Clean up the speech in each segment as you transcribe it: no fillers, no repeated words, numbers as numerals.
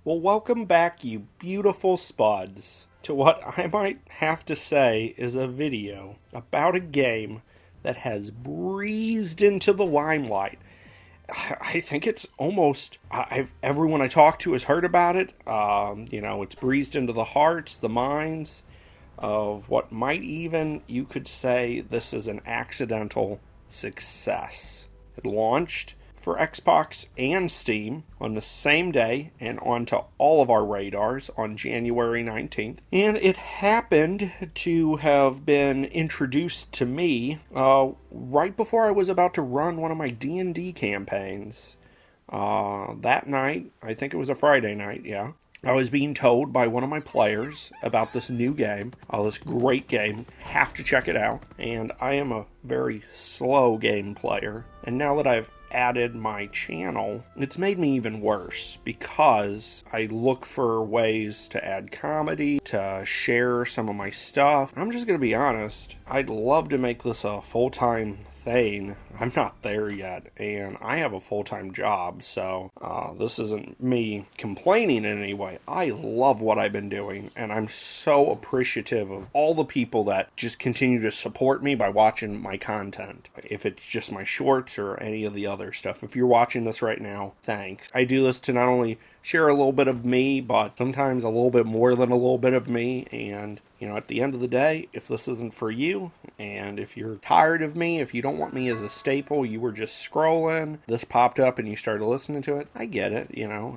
Well, welcome back, you beautiful spuds, to what I might have to say is a video about a game that has breezed into the limelight. I think it's almost everyone I talk to has heard about it. It's breezed into the hearts, the minds of what might even you could say this is an accidental success. It launched for Xbox and Steam on the same day and onto all of our radars on January 19th. And it happened to have been introduced to me right before I was about to run one of my D&D campaigns. That night, I think it was a Friday night, yeah. I was being told by one of my players about this new game, this great game, have to check it out. And I am a very slow game player. And now that I've added my channel, it's made me even worse because I look for ways to add comedy, to share some of my stuff. I'm just going to be honest, I'd love to make this a full-time thing. I'm not there yet, and I have a full-time job, so this isn't me complaining in any way. I love what I've been doing, and I'm so appreciative of all the people that just continue to support me by watching my content. If it's just my shorts or any of the other stuff. If you're watching this right now, thanks. I do this to not only share a little bit of me, but sometimes a little bit more than a little bit of me. And, at the end of the day, if this isn't for you, and if you're tired of me, if you don't want me as a staple, you were just scrolling, this popped up and you started listening to it, I get it,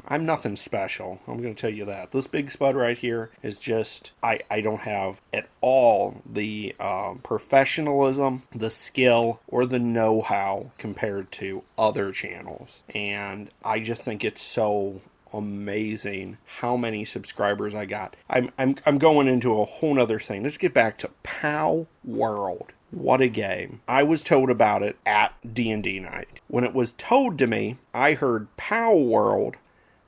I'm nothing special. I'm going to tell you that. This big spud right here is just, I don't have at all the professionalism, the skill, or the know-how compared to other channels. And I just think it's so amazing how many subscribers I got. I'm going into a whole nother thing. Let's get back to PalWorld. What a game. I was told about it at D&D night. When it was told to me, I heard PalWorld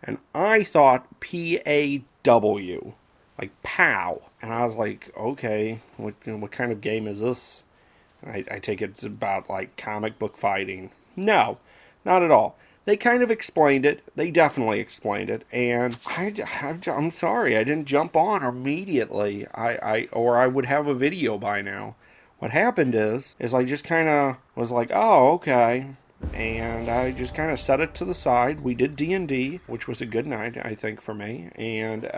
and I thought PAW, like POW. And I was like, okay, what kind of game is this? I take it's about like comic book fighting. No, not at all. They kind of explained it. They definitely explained it. And I'm sorry, I didn't jump on immediately. Or I would have a video by now. What happened is I just kind of was like, oh, okay. And I just kind of set it to the side. We did D&D, which was a good night, I think, for me. And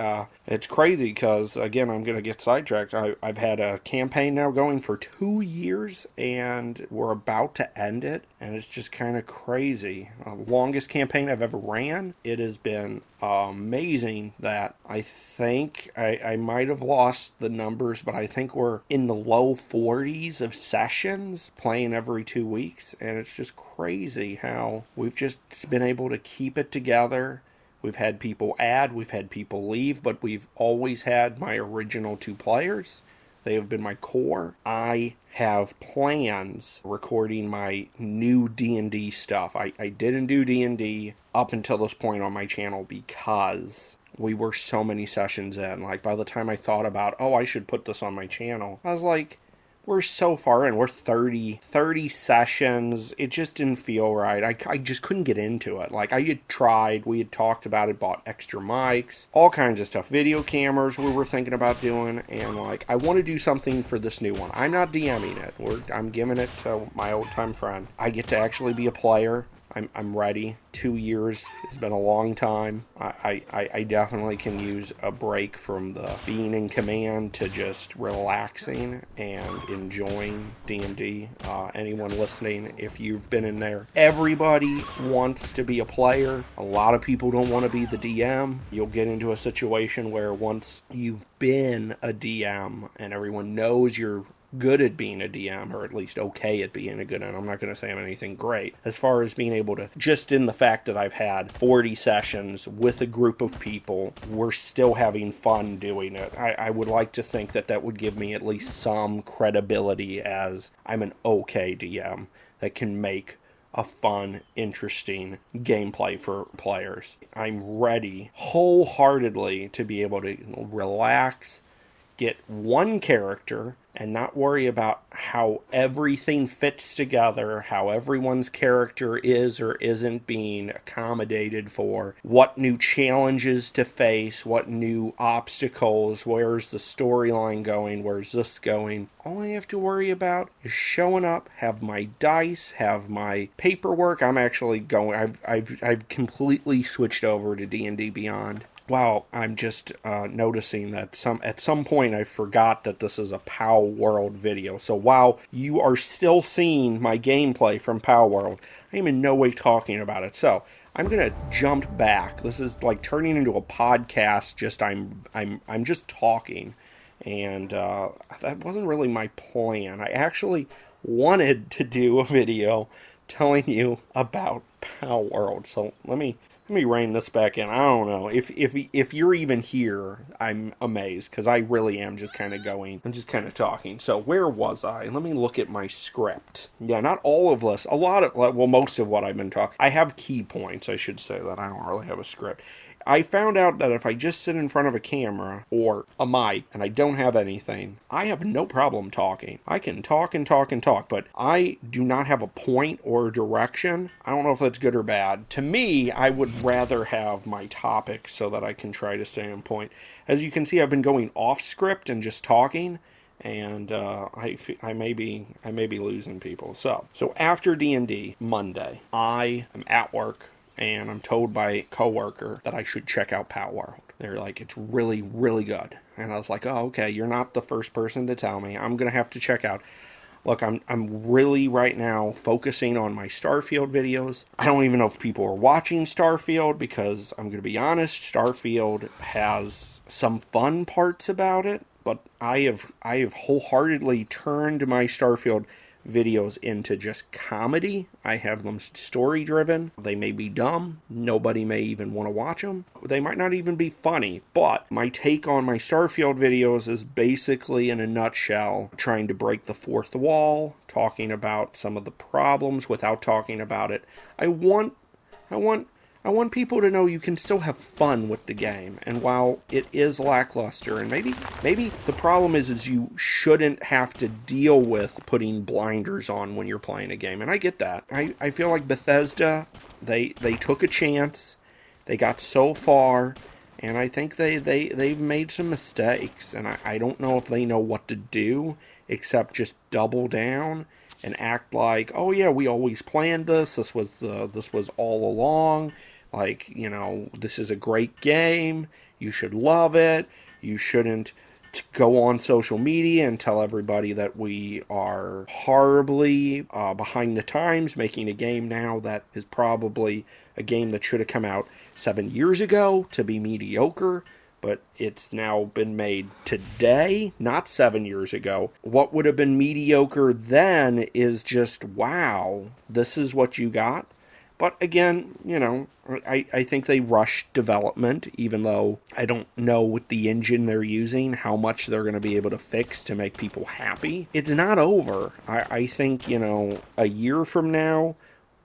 it's crazy because, again, I'm going to get sidetracked. I've had a campaign now going for 2 years, and we're about to end it. And it's just kind of crazy. Longest campaign I've ever ran. It has been amazing that I think I might have lost the numbers, but I think we're in the low 40s of sessions playing every 2 weeks. And it's just crazy how we've just been able to keep it together. We've had people add, we've had people leave, but we've always had my original 2 players. They have been my core. I have plans recording my new D&D stuff. I didn't do D&D up until this point on my channel because we were so many sessions in. Like, by the time I thought about, I should put this on my channel, I was like, we're so far in. We're 30 sessions. It just didn't feel right. I just couldn't get into it. Like, I had tried. We had talked about it, bought extra mics, all kinds of stuff. Video cameras we were thinking about doing. And, I want to do something for this new one. I'm not DMing it. I'm giving it to my old-time friend. I get to actually be a player. I'm ready. 2 years has been a long time. I definitely can use a break from the being in command to just relaxing and enjoying D&D. Anyone listening, if you've been in there, everybody wants to be a player. A lot of people don't want to be the DM. You'll get into a situation where once you've been a DM and everyone knows you're good at being a DM, or at least okay at being a good, and I'm not going to say I'm anything great, as far as being able to, just in the fact that I've had 40 sessions with a group of people, we're still having fun doing it. I would like to think that would give me at least some credibility as I'm an okay DM that can make a fun, interesting gameplay for players. I'm ready wholeheartedly to be able to relax, get one character and not worry about how everything fits together, how everyone's character is or isn't being accommodated for, what new challenges to face, what new obstacles, where's the storyline going, where's this going. All I have to worry about is showing up, have my dice, have my paperwork. I'm actually going, I've completely switched over to D&D Beyond. Wow, I'm just noticing that at some point I forgot that this is a PalWorld video. So while you are still seeing my gameplay from PalWorld, I am in no way talking about it. So I'm gonna jump back. This is like turning into a podcast. Just I'm just talking, and that wasn't really my plan. I actually wanted to do a video telling you about PalWorld. So let me rein this back in. I don't know. If you're even here, I'm amazed, because I really am just kind of going. I'm just kind of talking. So where was I? Let me look at my script. Yeah, not all of this. A lot of, well, most of what I've been talking. I have key points, I should say, that I don't really have a script. I found out that if I just sit in front of a camera or a mic and I don't have anything, I have no problem talking. I can talk and talk and talk, but I do not have a point or a direction. I don't know if that's good or bad. To me, I would rather have my topic so that I can try to stay on point. As you can see, I've been going off script and just talking, and I may be losing people. So after D&D Monday, I am at work, and I'm told by a coworker that I should check out PalWorld. They're like, it's really, really good. And I was like, oh, okay, you're not the first person to tell me. I'm going to have to check out. Look, I'm really right now focusing on my Starfield videos. I don't even know if people are watching Starfield, because I'm going to be honest, Starfield has some fun parts about it, but I have wholeheartedly turned my Starfield videos into just comedy. I have them story driven. They may be dumb. Nobody may even want to watch them. They might not even be funny, but my take on my Starfield videos is basically, in a nutshell, trying to break the fourth wall, talking about some of the problems without talking about it. I want people to know you can still have fun with the game, and while it is lackluster, and maybe the problem is you shouldn't have to deal with putting blinders on when you're playing a game, and I get that. I feel like Bethesda, they took a chance, they got so far, and I think they've made some mistakes, and I don't know if they know what to do except just double down and act like, oh yeah, we always planned this. This was all along. Like, you know, this is a great game. You should love it. You shouldn't go on social media and tell everybody that we are horribly behind the times, making a game now that is probably a game that should have come out 7 years ago to be mediocre. But it's now been made today, not 7 years ago. What would have been mediocre then is just, wow, this is what you got? But again, you know, I think they rushed development, even though I don't know with the engine they're using how much they're going to be able to fix to make people happy. It's not over. I think, you know, a year from now,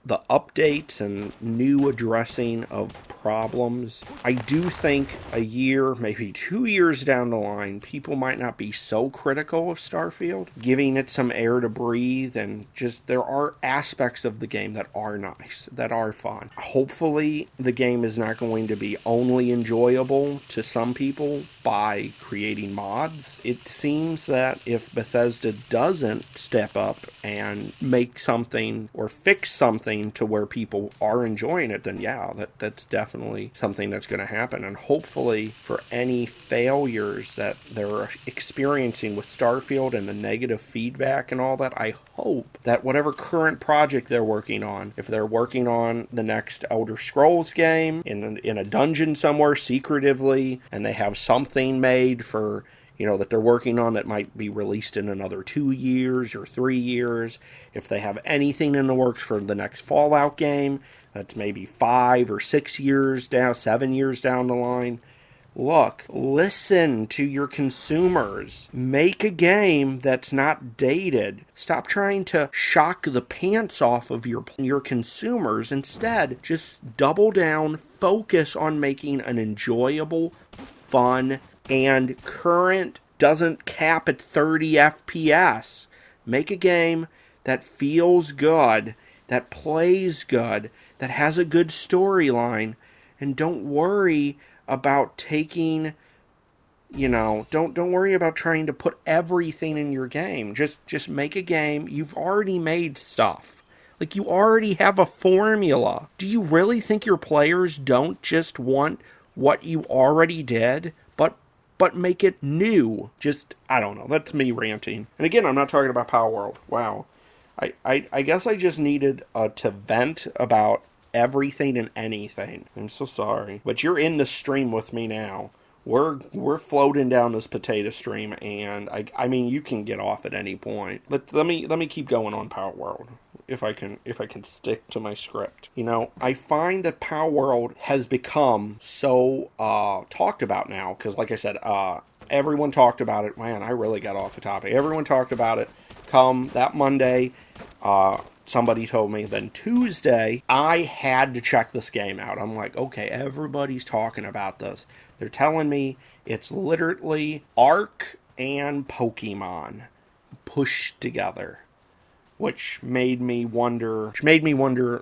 the updates and new addressing of problems, I do think a year, maybe 2 years down the line, people might not be so critical of Starfield, giving it some air to breathe, and just there are aspects of the game that are nice, that are fun. Hopefully the game is not going to be only enjoyable to some people by creating mods. It seems that if Bethesda doesn't step up and make something or fix something to where people are enjoying it, then yeah, that's definitely something that's going to happen. And hopefully for any failures that they're experiencing with Starfield and the negative feedback and all that, I hope that whatever current project they're working on, if they're working on the next Elder Scrolls game in a dungeon somewhere secretively, and they have something made for, you know, that they're working on that might be released in another 2 years or 3 years. If they have anything in the works for the next Fallout game, that's maybe 5 or 6 years down, 7 years down the line. Look, listen to your consumers. Make a game that's not dated. Stop trying to shock the pants off of your consumers. Instead, just double down, focus on making an enjoyable, fun, and current doesn't cap at 30 FPS. Make a game that feels good, that plays good, that has a good storyline, and don't worry about taking, don't worry about trying to put everything in your game. Just make a game. You've already made stuff. Like, you already have a formula. Do you really think your players don't just want what you already did, but make it new? Just, I don't know. That's me ranting. And again, I'm not talking about PalWorld. Wow. I guess I just needed to vent about everything and anything. I'm so sorry. But you're in the stream with me now. We're floating down this potato stream, and I mean, you can get off at any point. Let me keep going on PalWorld. If I can stick to my script. I find that PalWorld has become so talked about now, because like I said, everyone talked about it. Man, I really got off the topic. Everyone talked about it. Come that Monday, somebody told me. Then Tuesday, I had to check this game out. I'm like, okay, everybody's talking about this. They're telling me it's literally Ark and Pokemon pushed together. Which made me wonder,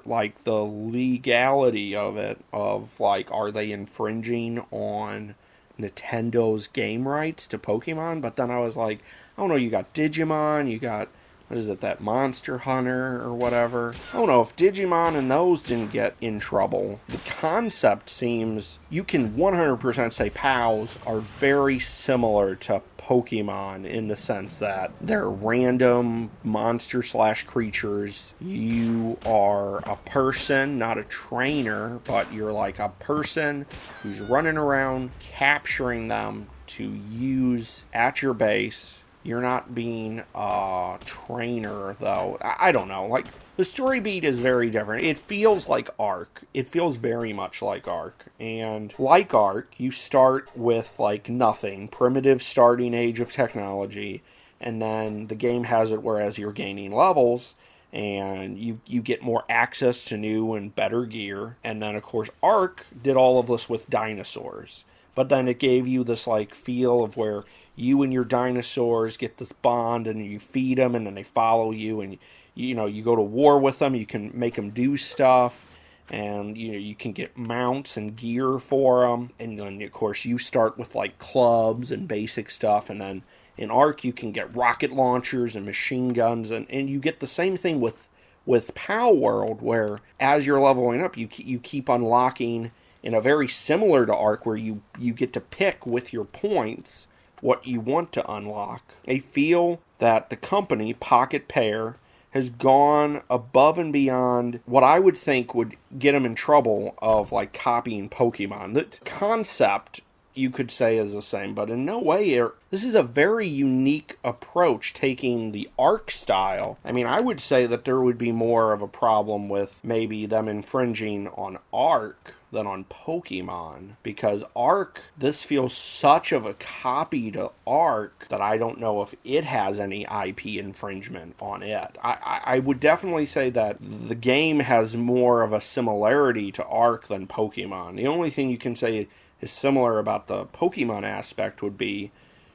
like, the legality of it, of, like, are they infringing on Nintendo's game rights to Pokemon? But then I was like, I don't know, you got Digimon, you got, what is it, that Monster Hunter or whatever. I don't know if Digimon and those didn't get in trouble. The concept seems, you can 100% say PALs are very similar to Pokemon in the sense that they're random monster/creatures. You are a person, not a trainer, but you're like a person who's running around capturing them to use at your base. You're not being a trainer, though. I don't know. Like, the story beat is very different. It feels like Ark. It feels very much like Ark. And like Ark, you start with, like, nothing. Primitive starting age of technology. And then the game has it whereas you're gaining levels, and you get more access to new and better gear. And then, of course, Ark did all of this with dinosaurs. But then it gave you this, like, feel of where you and your dinosaurs get this bond, and you feed them, and then they follow you, and you go to war with them. You can make them do stuff, and you can get mounts and gear for them. And then, of course, you start with, like, clubs and basic stuff, and then in Ark you can get rocket launchers and machine guns, and you get the same thing with PalWorld, where as you're leveling up, you keep unlocking, in a very similar to Ark, where you get to pick with your points what you want to unlock. I feel that the company, Pocket Pair, has gone above and beyond what I would think would get them in trouble of, like, copying Pokemon. The concept, you could say, is the same, but in no way this is a very unique approach, taking the Ark style. I mean, I would say that there would be more of a problem with maybe them infringing on Ark than on Pokemon, because Ark, this feels such of a copy to Ark that I don't know if it has any IP infringement on it. I would definitely say that the game has more of a similarity to Ark than Pokemon. The only thing you can say is similar about the Pokemon aspect would be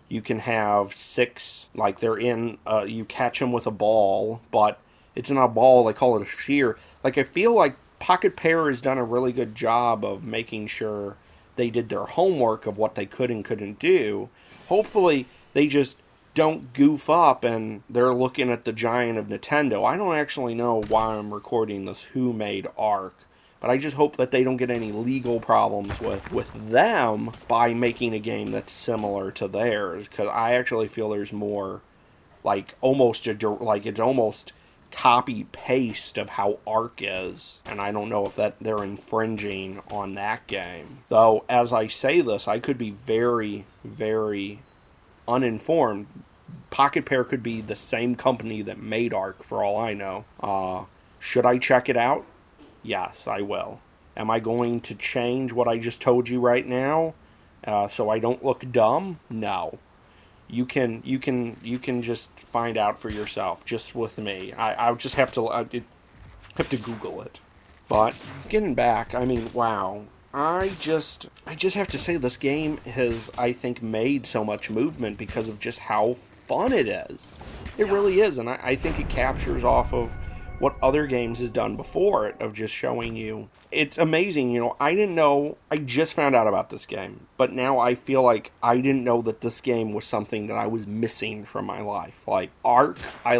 you can have 6, like, they're in, you catch them with a ball, but it's not a ball, they call it a shear. Like, I feel like Pocket Pair has done a really good job of making sure they did their homework of what they could and couldn't do. Hopefully, they just don't goof up and they're looking at the giant of Nintendo. I don't actually know why I'm recording this, who made Ark, but I just hope that they don't get any legal problems with them by making a game that's similar to theirs, because I actually feel there's more, like, it's almost copy-paste of how Ark is, and I don't know if that they're infringing on that game. Though, as I say this, I could be very, very uninformed. Pocket Pair could be the same company that made Ark, for all I know. Should I check it out? Yes, I will. Am I going to change what I just told you right now so I don't look dumb? No. You can just find out for yourself, just with me. I'll just have to Google it. But getting back, I mean, wow. I just have to say this game has, I think, made so much movement because of just how fun it is. It really is, and I think it captures off of what other games has done before it, of just showing you. It's amazing, I didn't know, I just found out about this game, but now I feel like I didn't know that this game was something that I was missing from my life. Like, Ark, I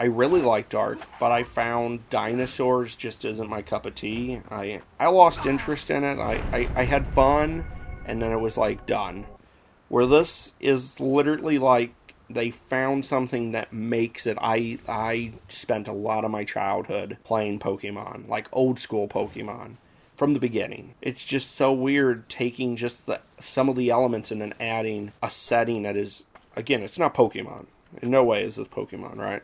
really liked Ark, but I found dinosaurs just isn't my cup of tea. I lost interest in it, I had fun, and then it was like, done. Where this is literally like, they found something that makes it. I spent a lot of my childhood playing Pokemon, like old school Pokemon, from the beginning. It's just so weird taking just some of the elements and then adding a setting that is, again, it's not Pokemon. In no way is this Pokemon, right?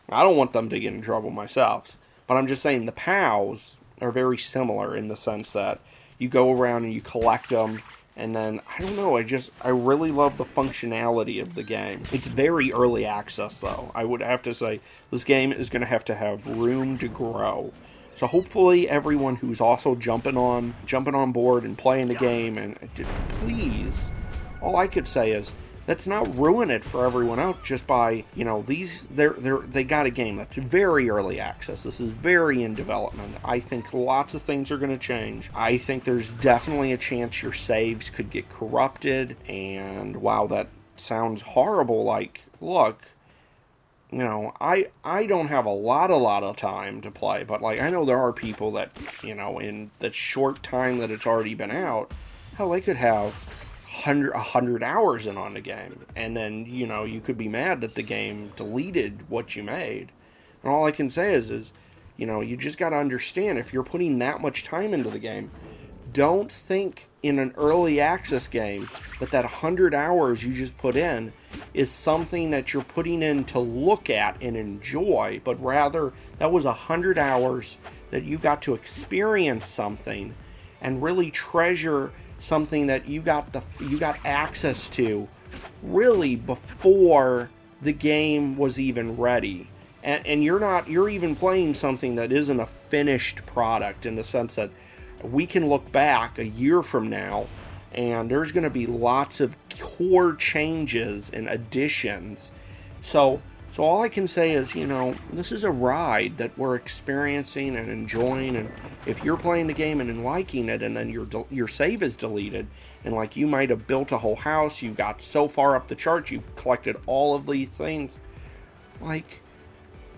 I don't want them to get in trouble myself. But I'm just saying the POWs are very similar in the sense that you go around and you collect them. And then, I don't know, I really love the functionality of the game. It's very early access, though. I would have to say, this game is going to have room to grow. So hopefully everyone who's also jumping on board and playing the game, and please, all I could say is, let's not ruin it for everyone else just by, they got a game that's very early access. This is very in development. I think lots of things are going to change. I think there's definitely a chance your saves could get corrupted. And wow, that sounds horrible. Like, look, I don't have a lot of time to play, but like, I know there are people that, in the short time that it's already been out, hell, they could have 100 hours in on the game, and then you could be mad that the game deleted what you made. And all I can say is you just got to understand, if you're putting that much time into the game, don't think in an early access game that 100 hours you just put in is something that you're putting in to look at and enjoy, but rather that was 100 hours that you got to experience something and really treasure something that you got access to really before the game was even ready. And you're even playing something that isn't a finished product, in the sense that we can look back a year from now and there's going to be lots of core changes and additions. So all I can say is, this is a ride that we're experiencing and enjoying. And if you're playing the game and liking it, and then your save is deleted, and like you might have built a whole house, you got so far up the charts, you collected all of these things, like,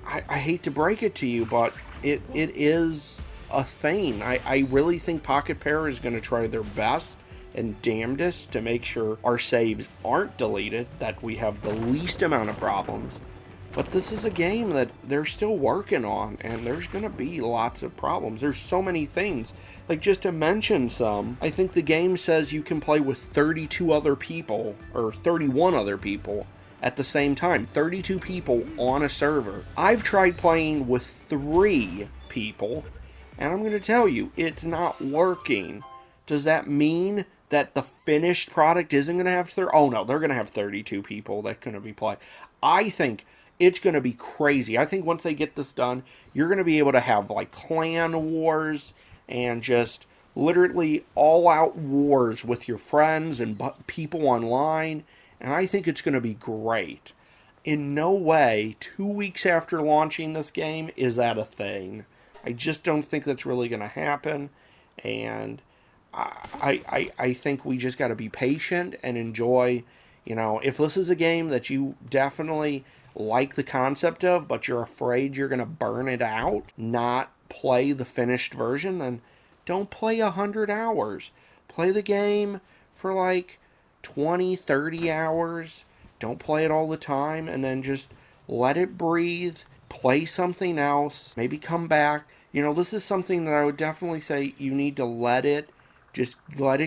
I hate to break it to you, but it is a thing. I really think Pocket Pair is going to try their best and damnedest to make sure our saves aren't deleted, that we have the least amount of problems. But this is a game that they're still working on, and there's going to be lots of problems. There's so many things. Like, just to mention some, I think the game says you can play with 32 other people, or 31 other people, at the same time. 32 people on a server. I've tried playing with 3 people, and I'm going to tell you, it's not working. Does that mean that the finished product isn't going to have oh no, they're going to have 32 people that going to be playing. I think it's going to be crazy. I think once they get this done, you're going to be able to have like clan wars and just literally all-out wars with your friends and people online, and I think it's going to be great. In no way, 2 weeks after launching this game, is that a thing. I just don't think that's really going to happen, and I think we just got to be patient and enjoy. If this is a game that you definitely like the concept of, but you're afraid you're going to burn it out, not play the finished version, then don't play 100 hours. Play the game for like 20, 30 hours. Don't play it all the time, and then just let it breathe. Play something else. Maybe come back. This is something that I would definitely say you need to let it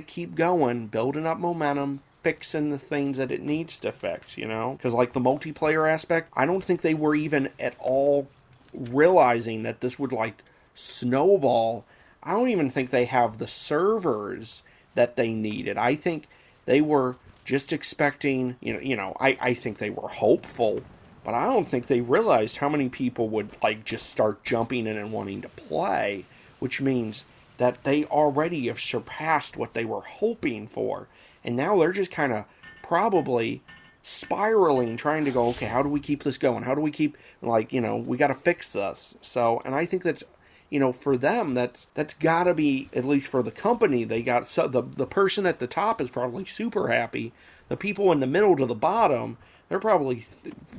keep going, building up momentum, fixing the things that it needs to fix, Because like the multiplayer aspect, I don't think they were even at all realizing that this would like snowball. I don't even think they have the servers that they needed. I think they were just expecting, I think they were hopeful, but I don't think they realized how many people would like just start jumping in and wanting to play, which means that they already have surpassed what they were hoping for. And now they're just kind of probably spiraling, trying to go, okay, how do we keep this going? How do we keep, like, we got to fix this. So, and I think that's, for them, that's got to be, at least for the company, they got, so the person at the top is probably super happy. The people in the middle to the bottom, they're probably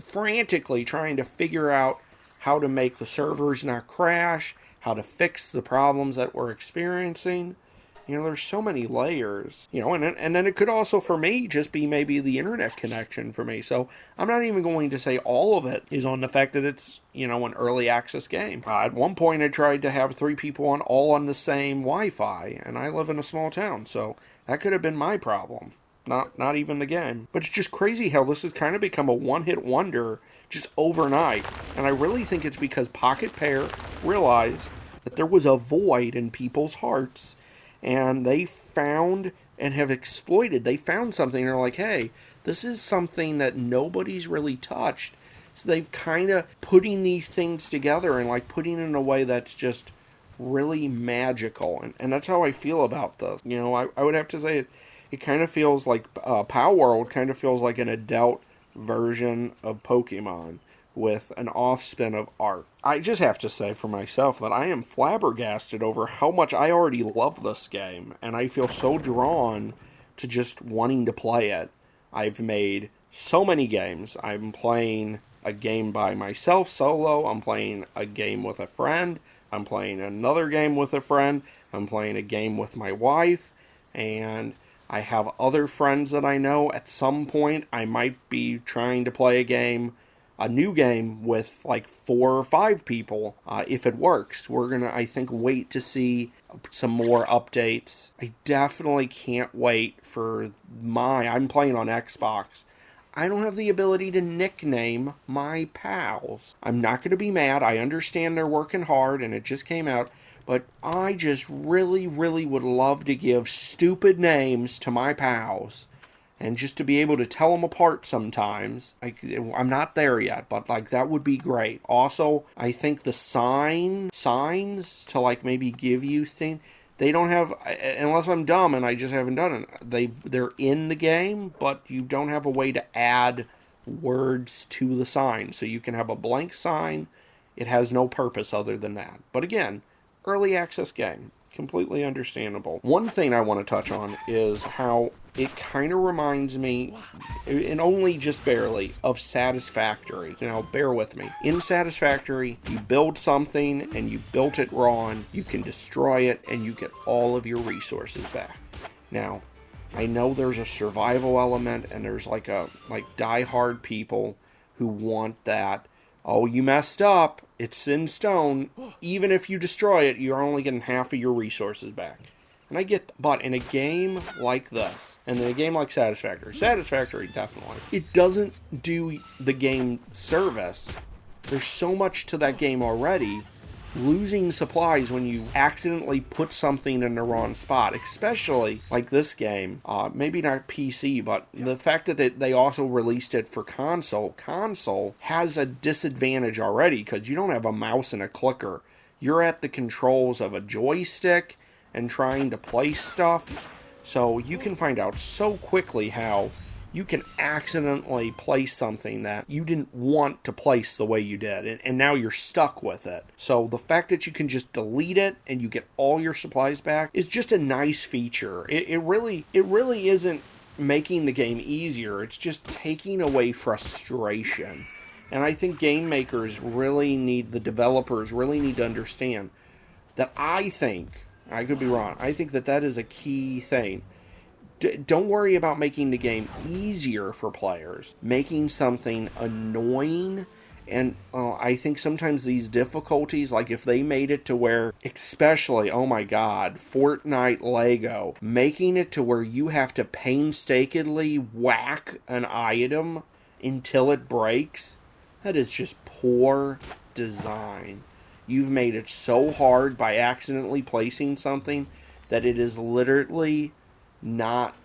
frantically trying to figure out how to make the servers not crash, how to fix the problems that we're experiencing. There's so many layers, and then it could also, for me, just be maybe the internet connection for me. So I'm not even going to say all of it is on the fact that it's, an early access game. At one point, I tried to have 3 people all on the same Wi-Fi, and I live in a small town, so that could have been my problem. Not even the game. But it's just crazy how this has kind of become a one-hit wonder just overnight. And I really think it's because Pocket Pair realized that there was a void in people's hearts. And they found and have exploited. They found something and they're like, hey, this is something that nobody's really touched. So they've kind of putting these things together and like putting it in a way that's just really magical. And that's how I feel about this. I would have to say it kind of feels like PalWorld kind of feels like an adult version of Pokemon with an off-spin of art. I just have to say for myself that I am flabbergasted over how much I already love this game, and I feel so drawn to just wanting to play it. I've made so many games. I'm playing a game by myself solo, I'm playing a game with a friend, I'm playing another game with a friend, I'm playing a game with my wife, and I have other friends that I know. At some point, I might be trying to play a new game with like 4 or 5 people, if it works. We're gonna, I think, wait to see some more updates. I definitely can't wait for I'm playing on Xbox. I don't have the ability to nickname my pals. I'm not going to be mad. I understand they're working hard and it just came out. But I just really, really would love to give stupid names to my pals. And just to be able to tell them apart sometimes. I'm not there yet, but like that would be great. Also, I think the signs to like maybe give you things, they don't have, unless I'm dumb and I just haven't done it. They're in the game, but you don't have a way to add words to the sign. So you can have a blank sign. It has no purpose other than that. But again, early access game. Completely understandable. One thing I want to touch on is how it kind of reminds me, and only just barely, of Satisfactory. Bear with me. In Satisfactory, you build something and you built it wrong, you can destroy it and you get all of your resources back. Now, I know there's a survival element and there's like die-hard people who want that. Oh, you messed up. It's in stone. Even if you destroy it, you're only getting half of your resources back. And I get, but in a game like this, and in a game like Satisfactory, definitely, it doesn't do the game service. There's so much to that game already. Losing supplies when you accidentally put something in the wrong spot, especially like this game, maybe not PC, but the fact that they also released it for console has a disadvantage already because you don't have a mouse and a clicker. You're at the controls of a joystick and trying to place stuff, so you can find out so quickly how you can accidentally place something that you didn't want to place the way you did, and now you're stuck with it. So the fact that you can just delete it and you get all your supplies back is just a nice feature. It really isn't making the game easier, it's just taking away frustration. And I think game makers the developers really need to understand that. I could be wrong, I think that is a key thing. Don't worry about making the game easier for players. Making something annoying, and I think sometimes these difficulties, like if they made it to where, especially, oh my god, Fortnite Lego, making it to where you have to painstakingly whack an item until it breaks, that is just poor design. You've made it so hard by accidentally placing something that it is literally not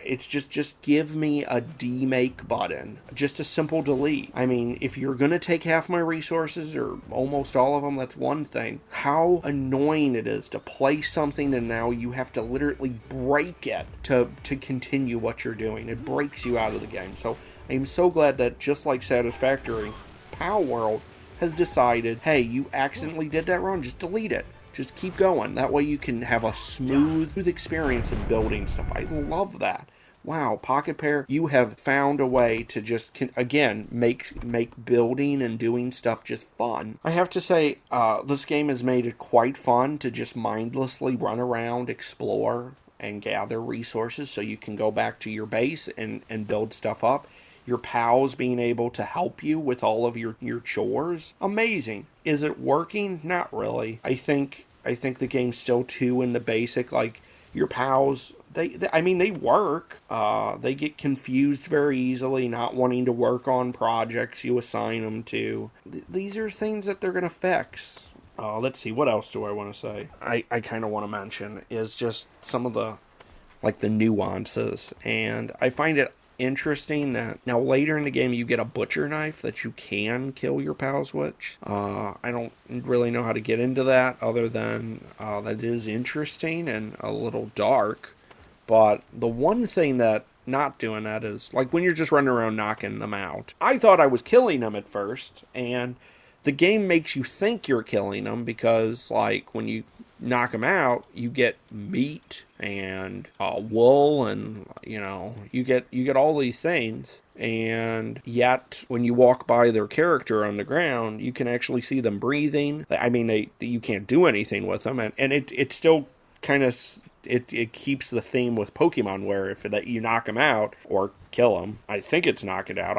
It's just give me a demake button, just a simple delete. I mean, if you're gonna take half my resources or almost all of them, that's one thing. How annoying it is to play something and now you have to literally break it to continue what you're doing. It breaks you out of the game. So I'm so glad that, just like Satisfactory, PalWorld has decided, hey, you accidentally did that wrong, just delete it. Just keep going. That way you can have a smooth experience of building stuff. I love that. Wow, Pocket Pair, you have found a way to just, again, make building and doing stuff just fun. I have to say, this game has made it quite fun to just mindlessly run around, explore, and gather resources so you can go back to your base and build stuff up. Your pals being able to help you with all of your chores. Amazing. Is it working? Not really. I think the game's still too in the basic. Like, your pals, they work. They get confused very easily, not wanting to work on projects you assign them to. These are things that they're going to fix. Let's see, what else do I want to say? I kind of want to mention is just some of the nuances. And I find it interesting that now later in the game you get a butcher knife that you can kill your pals with. I don't really know how to get into that other than that is interesting and a little dark. But the one thing that not doing that is, like, when you're just running around knocking them out. I thought I was killing them at first, and the game makes you think you're killing them because, like, when you knock them out, you get meat and wool, and you get all these things. And yet, when you walk by their character on the ground, you can actually see them breathing. I mean, you can't do anything with them, and it still kind of it keeps the theme with Pokemon, where if you knock them out or kill them, I think it's knock it out.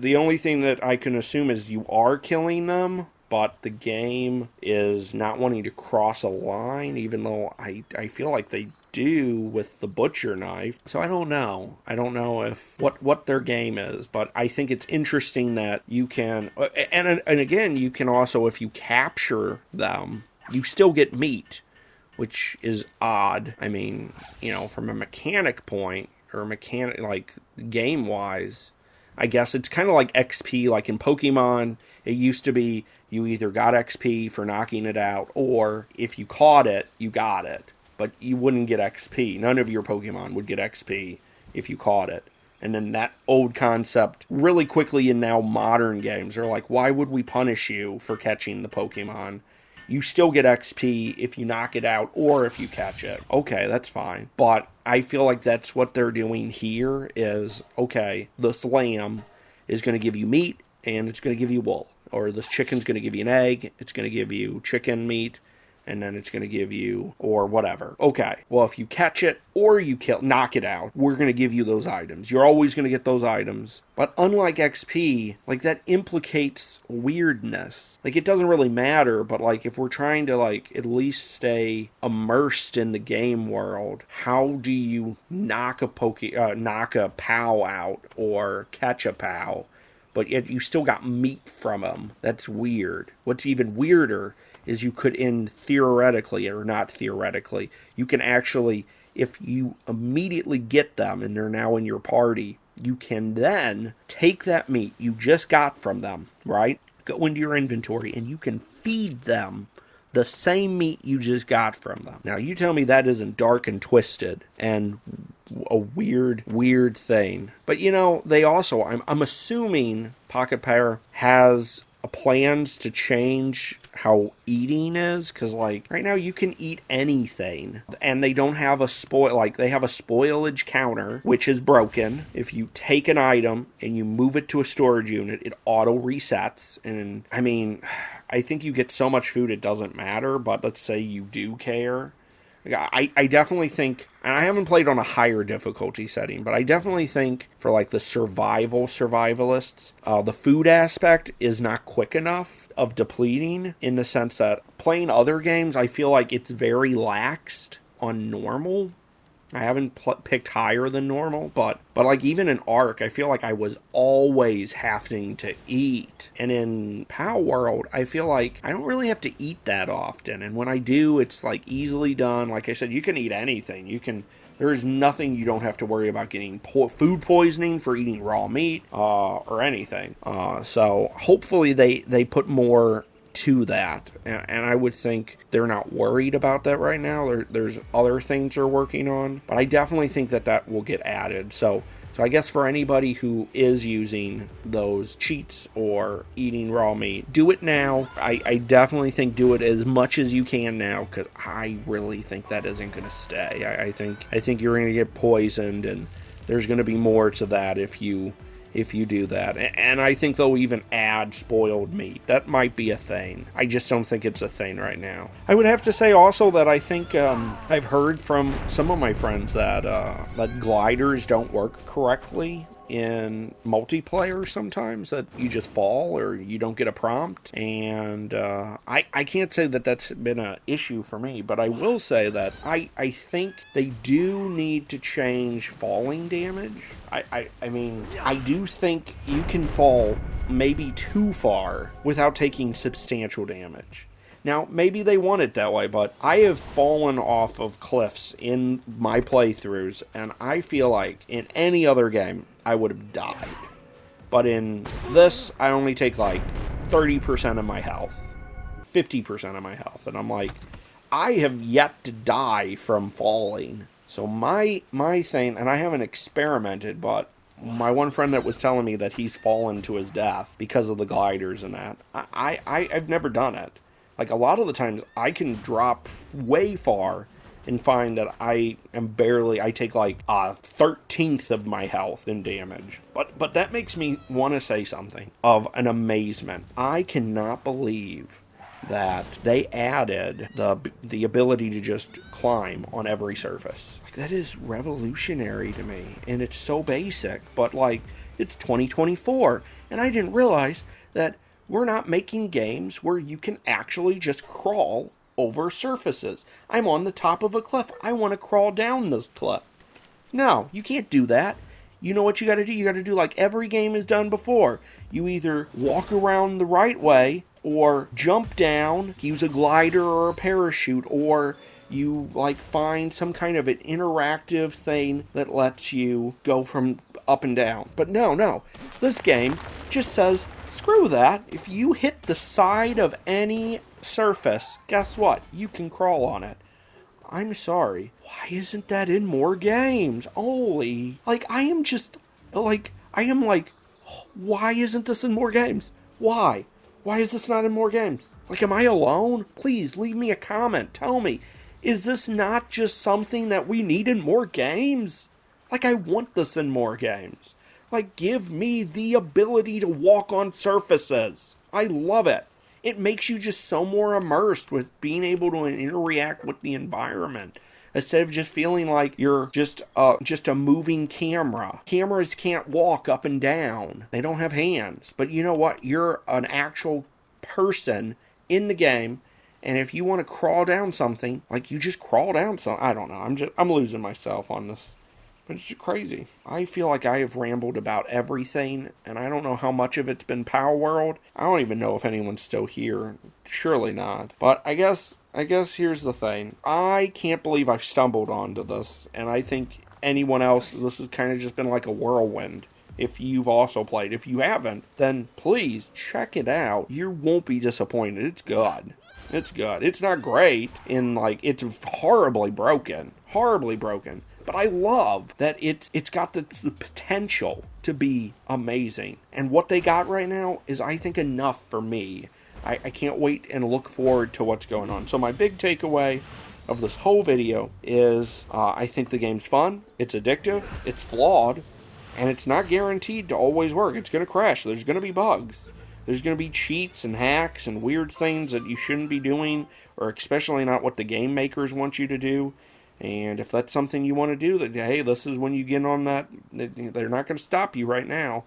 The only thing that I can assume is you are killing them. But the game is not wanting to cross a line, even though I feel like they do with the butcher knife. So I don't know. I don't know if what their game is, but I think it's interesting that you can, and again, you can also, if you capture them, you still get meat, which is odd. I mean, from a mechanic point, or like game-wise, I guess it's kind of like XP, like in Pokemon. It used to be you either got XP for knocking it out, or if you caught it, you got it. But you wouldn't get XP. None of your Pokemon would get XP if you caught it. And then that old concept really quickly in now modern games are like, why would we punish you for catching the Pokemon? You still get XP if you knock it out or if you catch it. Okay, that's fine. But I feel like that's what they're doing here is, okay, this lamb is going to give you meat and it's going to give you wool. Or this chicken's going to give you an egg, it's going to give you chicken meat, and then it's going to give you, or whatever. Okay, well, if you catch it or you knock it out, we're going to give you those items. You're always going to get those items. But unlike XP, like, that implicates weirdness. Like, it doesn't really matter, but, like, if we're trying to, like, at least stay immersed in the game world, how do you knock a pal out or catch a pal? But yet you still got meat from them. That's weird. What's even weirder is you could, theoretically, or not theoretically, you can actually, if you immediately get them and they're now in your party, you can then take that meat you just got from them, right? Go into your inventory and you can feed them the same meat you just got from them. Now, you tell me that isn't dark and twisted and a weird thing. But, they also, I'm assuming Pocket Pair has plans to change how eating is, because, like, right now you can eat anything, and they don't have they have a spoilage counter, which is broken. If you take an item and you move it to a storage unit, it auto resets, and I mean, I think you get so much food it doesn't matter, but let's say you do care. I definitely think, and I haven't played on a higher difficulty setting, but I definitely think for, like, the survivalists, the food aspect is not quick enough of depleting, in the sense that playing other games, I feel like it's very laxed on normal. I haven't picked higher than normal, but like, even in Ark, I feel like I was always having to eat. And in PalWorld, I feel like I don't really have to eat that often. And when I do, it's, like, easily done. Like I said, you can eat anything. You can There is nothing you don't have to worry about getting food poisoning for eating raw meat or anything. So hopefully they put more to that, and I would think they're not worried about that right now. There's other things they're working on, but I definitely think that will get added. So I guess for anybody who is using those cheats or eating raw meat, do it now. I definitely think do it as much as you can now, because I really think that isn't going to stay. I think you're going to get poisoned, and there's going to be more to that if you do that. And I think they'll even add spoiled meat. That might be a thing. I just don't think it's a thing right now. I would have to say also that I think I've heard from some of my friends that gliders don't work correctly in multiplayer sometimes, that you just fall or you don't get a prompt. And I can't say that that's been an issue for me, but I will say that I think they do need to change falling damage. I mean, I do think you can fall maybe too far without taking substantial damage. Now, maybe they want it that way, but I have fallen off of cliffs in my playthroughs, and I feel like in any other game, I would have died. But in this, I only take like 30% of my health, 50% of my health, and I'm like, I have yet to die from falling. So my thing, and I haven't experimented, but my one friend that was telling me that he's fallen to his death because of the gliders and that, I've never done it. Like, a lot of the times, I can drop way far and find that I take like a 13th of my health in damage. But that makes me want to say something of an amazement. I cannot believe that they added the ability to just climb on every surface. Like, that is revolutionary to me, and it's so basic, but like, it's 2024, and I didn't realize that we're not making games where you can actually just crawl over surfaces. I'm on the top of a cliff. I want to crawl down this cliff. No, you can't do that. You know what you got to do? You got to do like every game has done before. You either walk around the right way, or jump down, use a glider or a parachute, or you like find some kind of an interactive thing that lets you go from up and down. But no. This game just says, screw that. If you hit the side of any surface, guess what? You can crawl on it. I'm sorry. Why isn't that in more games? Holy. Why isn't this in more games? Why? Why is this not in more games? Like, am I alone? Please, leave me a comment. Tell me, is this not just something that we need in more games? Like, I want this in more games. Like, give me the ability to walk on surfaces. I love it. It makes you just so more immersed with being able to interact with the environment, instead of just feeling like you're just a moving camera. Cameras can't walk up and down. They don't have hands. But you know what? You're an actual person in the game, and if you want to crawl down something, like, you just crawl down something. I don't know. I'm losing myself on this. But it's just crazy. I feel like I have rambled about everything, and I don't know how much of it's been PalWorld. I don't even know if anyone's still here. Surely not. But I guess here's the thing. I can't believe I've stumbled onto this, and I think anyone else, this has kind of just been like a whirlwind. If you've also played. If you haven't, then please check it out. You won't be disappointed. It's good. It's good. It's not great, it's horribly broken. Horribly broken. But I love that it's got the potential to be amazing. And what they got right now is, I think, enough for me. I can't wait and look forward to what's going on. So my big takeaway of this whole video is I think the game's fun, it's addictive, it's flawed, and it's not guaranteed to always work. It's going to crash. There's going to be bugs. There's going to be cheats and hacks and weird things that you shouldn't be doing, or especially not what the game makers want you to do. And if that's something you want to do, that, hey, this is when you get on that. They're not going to stop you right now.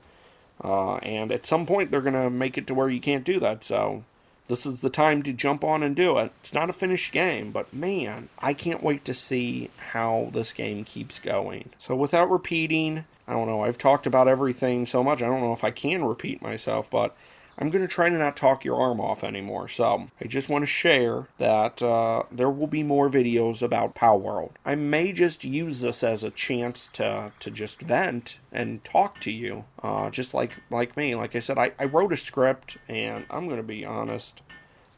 And at some point, they're going to make it to where you can't do that. So this is the time to jump on and do it. It's not a finished game, but man, I can't wait to see how this game keeps going. So without repeating, I don't know, I've talked about everything so much, I don't know if I can repeat myself, but I'm going to try to not talk your arm off anymore. So I just want to share that there will be more videos about PalWorld. I may just use this as a chance to just vent and talk to you, just like me. Like I said, I wrote a script, and I'm going to be honest,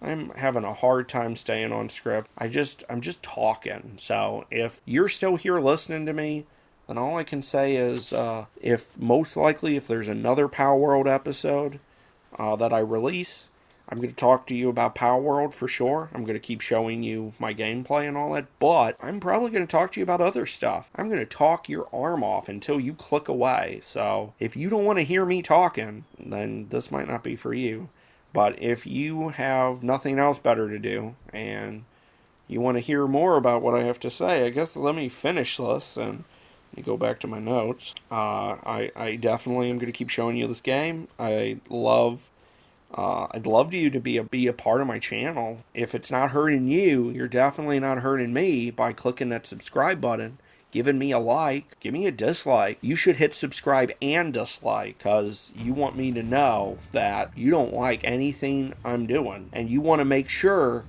I'm having a hard time staying on script. I'm just talking. So if you're still here listening to me, then all I can say is, if there's another PalWorld episode that I release, I'm going to talk to you about PalWorld for sure. I'm going to keep showing you my gameplay and all that, but I'm probably going to talk to you about other stuff. I'm going to talk your arm off until you click away. So if you don't want to hear me talking, then this might not be for you. But if you have nothing else better to do and you want to hear more about what I have to say, I guess let me finish this and let me go back to my notes. I definitely am going to keep showing you this game. I'd love you to be a part of my channel. If it's not hurting you, you're definitely not hurting me by clicking that subscribe button, giving me a like, give me a dislike. You should hit subscribe and dislike because you want me to know that you don't like anything I'm doing. And you want to make sure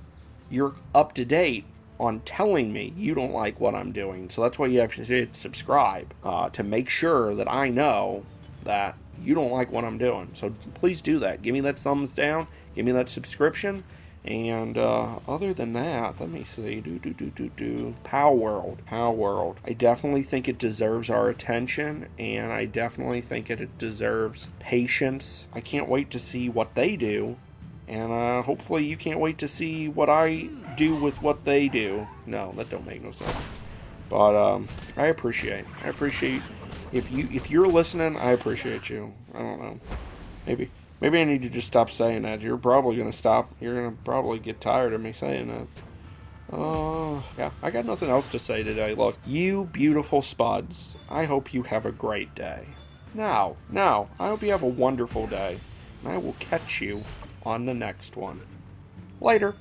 you're up to date on telling me you don't like what I'm doing. So that's why you have to hit subscribe, to make sure that I know that you don't like what I'm doing. So please do that. Give me that thumbs down. Give me that subscription. And other than that, let me see. PalWorld. I definitely think it deserves our attention, and I definitely think it deserves patience. I can't wait to see what they do, and hopefully you can't wait to see what I do with what they do. No, that don't make no sense. But I appreciate if you're listening. I appreciate you. I don't know. Maybe I need to just stop saying that. You're probably going to stop. You're going to probably get tired of me saying that. Yeah, I got nothing else to say today. Look, you beautiful spuds, I hope you have a great day. Now, I hope you have a wonderful day. And I will catch you on the next one. Later.